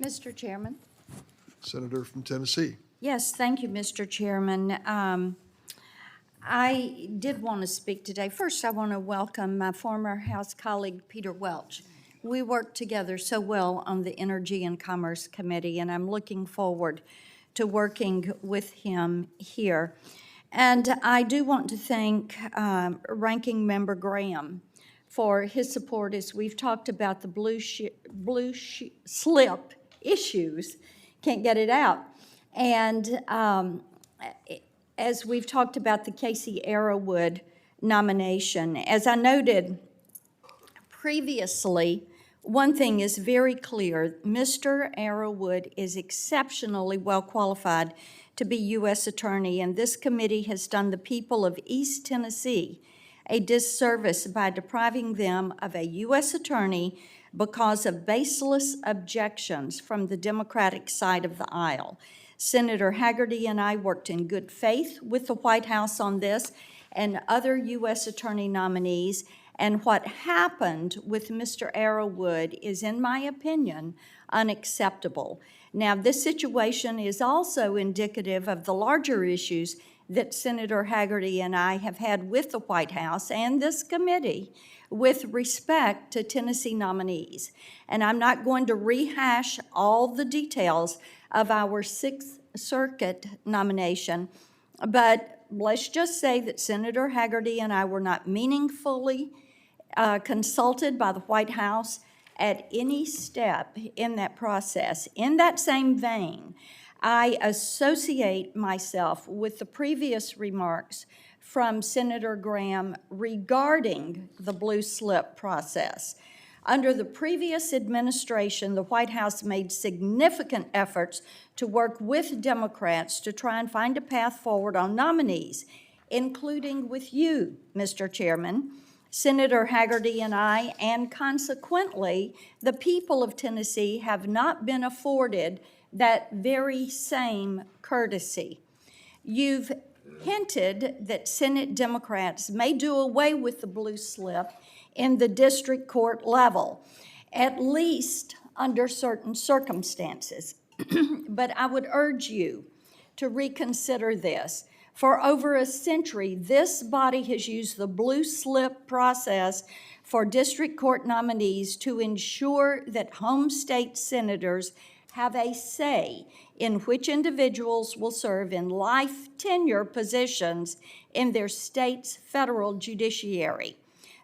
Mr. Chairman. Senator from Tennessee. Yes, thank you, Mr. Chairman. I did want to speak today. First, I want to welcome my former House colleague, Peter Welch. We worked together so well on the Energy and Commerce Committee, and I'm looking forward to working with him here. And I do want to thank Ranking Member Graham for his support as we've talked about the blue slip issues. Can't get it out. And as we've talked about the Casey Arrowood nomination, as I noted previously, one thing is very clear. Mr. Arrowood is exceptionally well qualified to be U.S. Attorney, and this committee has done the people of East Tennessee a disservice by depriving them of a U.S. Attorney because of baseless objections from the Democratic side of the aisle. Senator Hagerty and I worked in good faith with the White House on this and other U.S. Attorney nominees, and what happened with Mr. Arrowood is, in my opinion, unacceptable. Now, this situation is also indicative of the larger issues that Senator Hagerty and I have had with the White House and this committee with respect to Tennessee nominees. And I'm not going to rehash all the details of our Sixth Circuit nomination, but let's just say that Senator Hagerty and I were not meaningfully consulted by the White House at any step in that process. In that same vein, I associate myself with the previous remarks from Senator Graham regarding the blue slip process. Under the previous administration, the White House made significant efforts to work with Democrats to try and find a path forward on nominees, including with you, Mr. Chairman, Senator Hagerty and I, and consequently, the people of Tennessee have not been afforded that very same courtesy. You've hinted that Senate Democrats may do away with the blue slip in the district court level, at least under certain circumstances. But I would urge you to reconsider this. For over a century, this body has used the blue slip process for district court nominees to ensure that home state senators have a say in which individuals will serve in life tenure positions in their state's federal judiciary.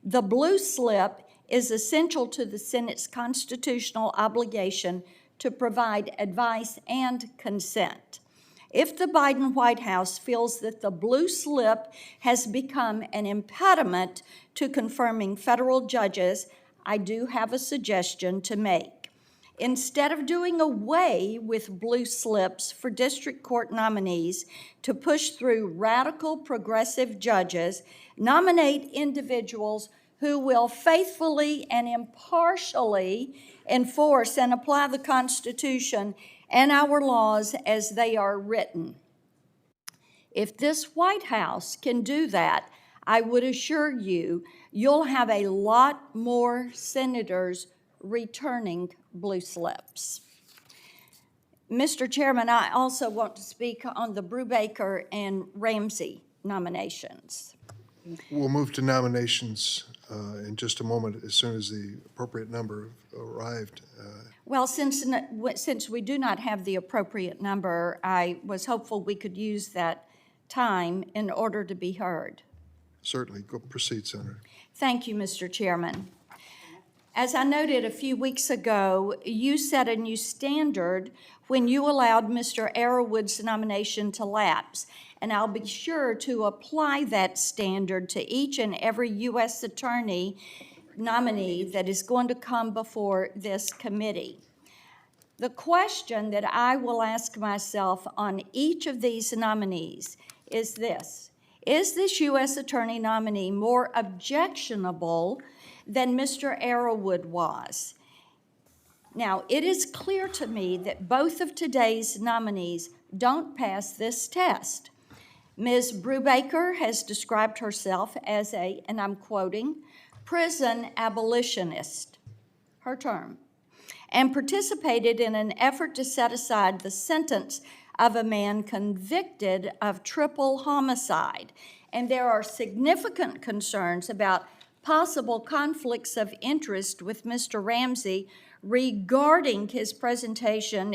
The blue slip is essential to the Senate's constitutional obligation to provide advice and consent. If the Biden White House feels that the blue slip has become an impediment to confirming federal judges, I do have a suggestion to make. Instead of doing away with blue slips for district court nominees to push through radical progressive judges, nominate individuals who will faithfully and impartially enforce and apply the Constitution and our laws as they are written. If this White House can do that, I would assure you, you'll have a lot more senators returning blue slips. Mr. Chairman, I also want to speak on the Brubaker and Ramsey nominations. We'll move to nominations in just a moment as soon as the appropriate number arrived. Well, since we do not have the appropriate number, I was hopeful we could use that time in order to be heard. Certainly. Go proceed, Senator. Thank you, Mr. Chairman. As I noted a few weeks ago, you set a new standard when you allowed Mr. Arrowood's nomination to lapse, and I'll be sure to apply that standard to each and every U.S. Attorney nominee that is going to come before this committee. The question that I will ask myself on each of these nominees is this: is this U.S. Attorney nominee more objectionable than Mr. Arrowood was? Now, it is clear to me that both of today's nominees don't pass this test. Ms. Brubaker has described herself as a, and I'm quoting, prison abolitionist, her term. and participated in an effort to set aside the sentence of a man convicted of triple homicide. And there are significant concerns about possible conflicts of interest with Mr. Ramsey regarding his representation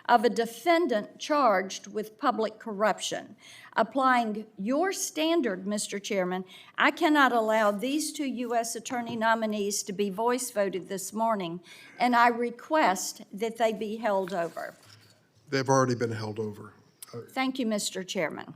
of a defendant charged with public corruption. Applying your standard, Mr. Chairman, I cannot allow these two U.S. Attorney nominees to be voice voted this morning, and I request that they be held over. They've already been held over. Thank you, Mr. Chairman.